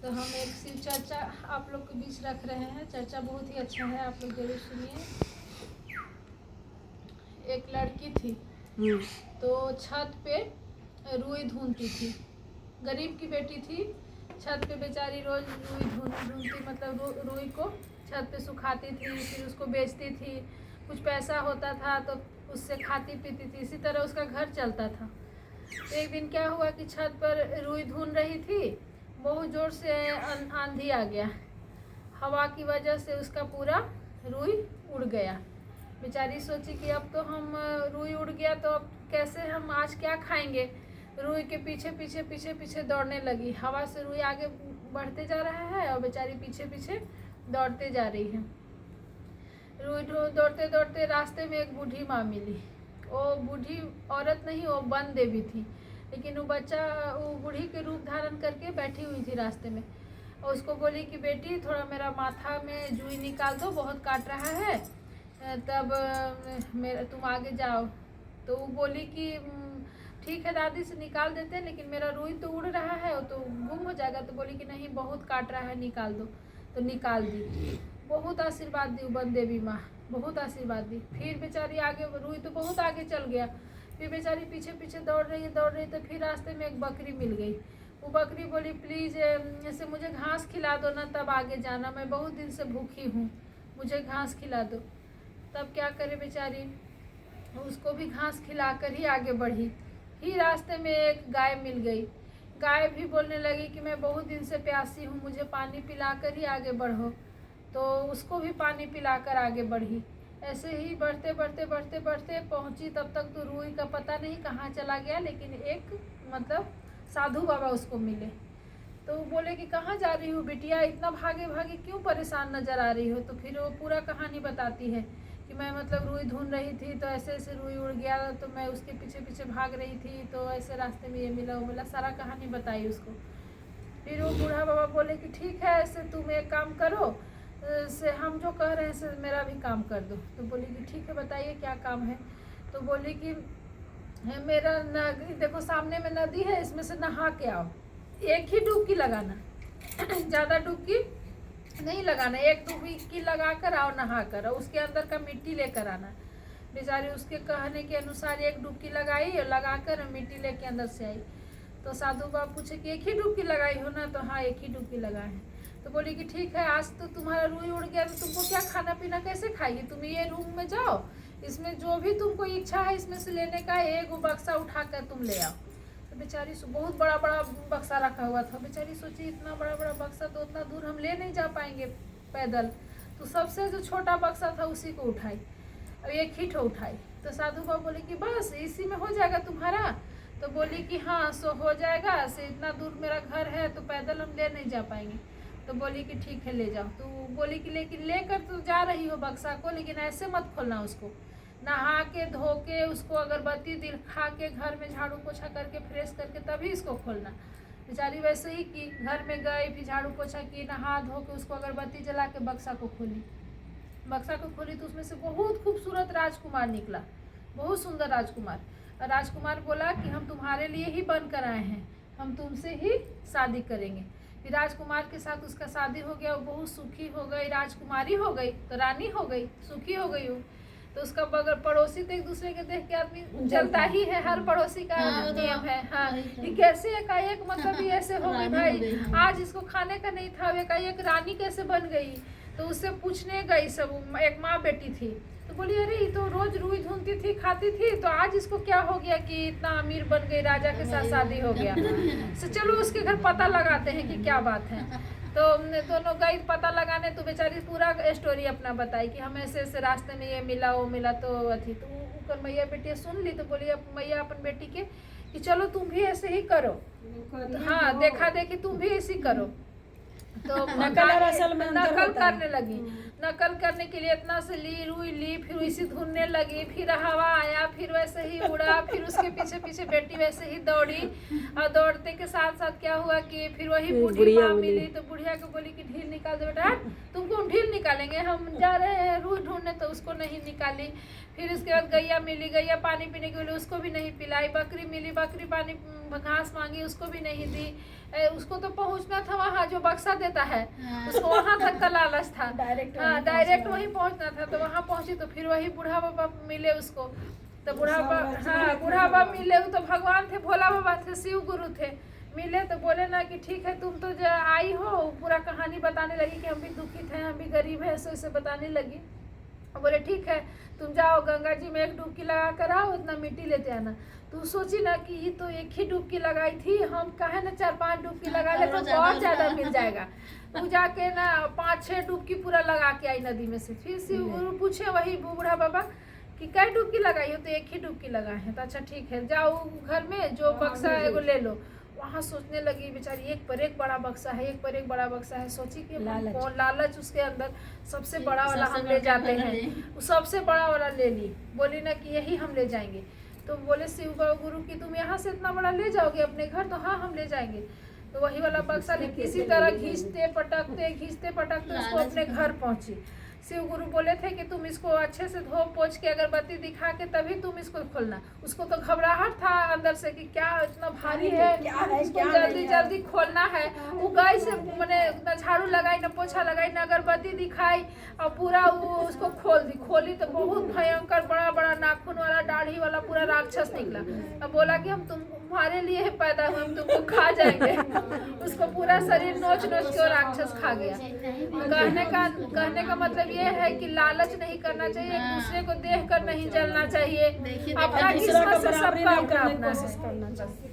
तो हम एक शिव चर्चा आप लोग के बीच रख रहे हैं। चर्चा बहुत ही अच्छा है, आप लोग जरूर सुनिए। एक लड़की थी तो छत पे रुई ढूंढती थी। गरीब की बेटी थी, छत पे बेचारी रोज रुई ढूंढती, मतलब रुई को छत पे सुखाती थी, फिर उसको बेचती थी। कुछ पैसा होता था तो उससे खाती पीती थी, इसी तरह उसका घर चलता था। तो एक दिन क्या हुआ कि छत पर रुई ढूंढ रही थी, बहुत ज़ोर से आंधी आ गया। हवा की वजह से उसका पूरा रुई उड़ गया। बेचारी सोची कि अब तो हम रुई उड़ गया तो अब कैसे हम आज क्या खाएंगे। रुई के पीछे पीछे पीछे पीछे दौड़ने लगी। हवा से रुई आगे बढ़ते जा रहा है और बेचारी पीछे पीछे दौड़ते जा रही है। रुई दौड़ते दौड़ते रास्ते में एक बूढ़ी माँ मिली। वो बूढ़ी औरत नहीं, वो वन देवी थी, लेकिन वो बूढ़ी के रूप धारण करके बैठी हुई थी रास्ते में। और उसको बोली कि बेटी थोड़ा मेरा माथा में जुई निकाल दो, बहुत काट रहा है, तब मेरा तुम आगे जाओ। तो वो बोली कि ठीक है दादी से निकाल देते हैं, लेकिन मेरा रुई तो उड़ रहा है, वो तो गुम हो जाएगा। तो बोली कि नहीं, बहुत काट रहा है, निकाल दो। तो निकाल दी। बहुत आशीर्वाद दी वन देवी माँ, बहुत आशीर्वाद दी। फिर बेचारी आगे, रुई तो बहुत आगे चल गया। फिर बेचारी पीछे पीछे दौड़ रही तो फिर रास्ते में एक बकरी मिल गई। वो बकरी बोली प्लीज़ ऐसे मुझे घास खिला दो ना, तब आगे जाना, मैं बहुत दिन से भूखी हूँ, मुझे घास खिला दो। तब क्या करे बेचारी, उसको भी घास खिलाकर ही आगे बढ़ी। ही रास्ते में एक गाय मिल गई। गाय भी बोलने लगी कि मैं बहुत दिन से प्यासी हूँ, मुझे पानी पिलाकर ही आगे बढ़ो। तो उसको भी पानी पिलाकर आगे बढ़ी। ऐसे ही बढ़ते बढ़ते बढ़ते बढ़ते पहुँची। तब तक तो रुई का पता नहीं कहाँ चला गया, लेकिन एक मतलब साधु बाबा उसको मिले। तो वो बोले कि कहाँ जा रही हो बिटिया, इतना भागे भागे क्यों परेशान नज़र आ रही हो। तो फिर वो पूरा कहानी बताती है कि मैं मतलब रुई ढूंढ रही थी, तो ऐसे ऐसे रुई उड़ गया, तो मैं उसके पीछे पीछे भाग रही थी, तो ऐसे रास्ते में ये मिला वो मिला, सारा कहानी बताई उसको। फिर वो बूढ़ा बाबा बोले कि ठीक है, ऐसे तुम एक काम करो, से हम जो कह रहे हैं से मेरा भी काम कर दो। तो बोली कि ठीक है बताइए क्या काम है। तो बोली कि मेरा देखो सामने में नदी है, इसमें से नहा के आओ, एक ही डुबकी लगाना ज़्यादा डुबकी नहीं लगाना, एक डुबकी लगा कर आओ, नहा कर, और उसके अंदर का मिट्टी लेकर आना। बेचारी उसके कहने के अनुसार एक डुबकी लगाई और लगा कर मिट्टी लेके अंदर से आई। तो साधु बाबा पूछे कि एक ही डुबकी लगाई हो ना। तो हाँ, एक ही डुबकी लगाए हैं। तो बोली कि ठीक है, आज तो तुम्हारा रुई उड़ गया, तो तुमको क्या खाना पीना कैसे खाएगी, तुम ये रूम में जाओ, इसमें जो भी तुमको इच्छा है इसमें से लेने का, एक बक्सा उठा कर तुम ले आओ। तो बेचारी बहुत बड़ा बड़ा बक्सा रखा हुआ था। बेचारी सोची इतना बड़ा बड़ा बक्सा तो उतना दूर हम ले नहीं जा पाएंगे पैदल। तो सबसे जो छोटा बक्सा था उसी को उठाई और एक ही ठो उठाई। तो साधु बाबा बोले कि बस इसी में हो जाएगा तुम्हारा। तो बोली कि हाँ सो हो जाएगा, से इतना दूर मेरा घर है तो पैदल हम ले नहीं जा पाएंगे। तो बोली कि ठीक है ले जाओ। तो बोली कि लेकिन लेकर तो जा रही हो बक्सा को, लेकिन ऐसे मत खोलना उसको, नहा के धो के उसको अगरबत्ती दिखा के घर में झाड़ू पोछा करके फ्रेश करके तभी इसको खोलना। बेचारी वैसे ही की, घर में गई, फिर झाड़ू पोछा की, नहा धो के उसको अगरबत्ती जला के बक्सा को खोली। बक्सा को खोली तो उसमें से बहुत खूबसूरत राजकुमार निकला, बहुत सुंदर राजकुमार। और राजकुमार बोला कि हम तुम्हारे लिए ही बन कर आए हैं, हम तुमसे ही शादी करेंगे। फिर राजकुमार के साथ उसका शादी हो गया, वो बहुत सुखी हो गई, राजकुमारी हो गई तो रानी हो गई, सुखी हो गई वो। तो उसका बगल पड़ोसी तो एक दूसरे के देख के आदमी जलता ही है, हर पड़ोसी का नियम है। हाँ, ये कैसे एकाएक मतलब ये ऐसे हो गई भाई, आज इसको खाने का नहीं था, एकाएक रानी कैसे बन गई। तो उससे पूछने गई सब, एक माँ बेटी थी। तो बोली अरे ये तो रोज रुई ढूंढती थी, खाती थी, तो आज इसको क्या हो गया कि इतना अमीर बन गई, राजा के साथ शादी हो गया। तो चलो उसके घर पता लगाते हैं कि क्या बात है। तो दोनों गई पता लगाने। तो बेचारी पूरा स्टोरी अपना बताई कि हम ऐसे ऐसे रास्ते में ये मिला वो मिला तो अथी। तो ऊपर मैया बेटी सुन ली। तो बोली अब मैया अपन बेटी के कि चलो तुम भी ऐसे ही करो। तो हाँ, देखा देखी तुम भी ऐसे करो। तो नकल करने लगी। नकल करने के लिए इतना से ली रुई ली, फिर इसी ढूंढने लगी, फिर हवा आया, फिर वैसे ही उड़ा, फिर उसके पीछे पीछे बेटी वैसे ही दौड़ी। और दौड़ते के साथ साथ क्या हुआ कि फिर वही बूढ़ी माँ मिली। तो बूढ़ी बुढ़िया को बोली कि ढील निकाल दो बेटा, तुमको हम ढील निकालेंगे, हम जा रहे हैं रूह ढूंढने, तो उसको नहीं निकाली। फिर इसके बाद गैया मिली, गैया पानी पीने के लिए उसको भी नहीं पिलाई। बकरी मिली, बकरी पानी घास मांगी, उसको भी नहीं दी। उसको तो पहुंचना था वहाँ जो बक्सा देता है, उसको वहाँ तक का लालच था, डायरेक्ट वहीं पहुंचना था। तो वहाँ पहुंची तो फिर वही बूढ़ा बाबा मिले उसको। तो बूढ़ा बाबा मिले, वो तो भगवान थे, भोला बाबा थे, शिव गुरु थे। मिले तो बोले ना कि ठीक है तुम तो आई हो, पूरा कहानी बताने लगी कि हम भी दुखित हैं, हम भी गरीब हैं, ऐसे बताने लगी। बोले ठीक है तुम जाओ गंगा जी में एक डुबकी लगा कर आओ, इतना मिट्टी लेते आना। तो सोची ना कि ये तो एक ही डुबकी लगाई थी, हम कहे ना 4-5 डुबकी लगा ले तो बहुत ज्यादा मिल जाएगा। वो जाके ना 5-6 डुबकी पूरा लगा के आई नदी में से। फिर शिव गुरु पूछे वही बूढ़ा बाबा कि कै डुबकी लगाई हो, तो एक ही डुबकी लगाए हैं। तो अच्छा ठीक है जाओ घर में जो बक्सा है वो ले लो। वहाँ सोचने लगी बेचारी, एक पर एक बड़ा बक्सा है, एक पर एक बड़ा बक्सा है। सोची कि लालच उसके अंदर, सबसे बड़ा वाला हम ले जाते हैं। सबसे बड़ा वाला ले ली, बोली ना कि यही हम ले जाएंगे। तो बोले शिव गुरु कि तुम यहाँ से इतना बड़ा ले जाओगे अपने घर? तो हाँ हम ले जाएंगे। तो वही वाला बक्सा ले किसी तरह घींचते पटकते उसको अपने घर पहुँची। शिव गुरु बोले थे कि तुम इसको अच्छे से धो पोछ के अगरबत्ती दिखा के तभी तुम इसको खोलना। उसको तो घबराहट था अंदर से कि क्या इतना भारी है, इसको जल्दी खोलना है। वो गई से मैंने न झाड़ू लगाई, न पोछा लगाई, न अगरबत्ती दिखाई, और पूरा वो उसको खोली तो बहुत भयंकर बड़ा नाखून वाला, दाढ़ी वाला पूरा राक्षस निकला। अब बोला कि हम तुम्हारे लिए पैदा हुए, हम तुमको खा जाएंगे। उसको पूरा शरीर नोच के वो राक्षस खा गया। कहने का मतलब ये है कि लालच नहीं करना चाहिए, एक दूसरे को देख कर नहीं जलना चाहिए, अपना किस्मत से सबका अपना कोशिश करना चाहिए।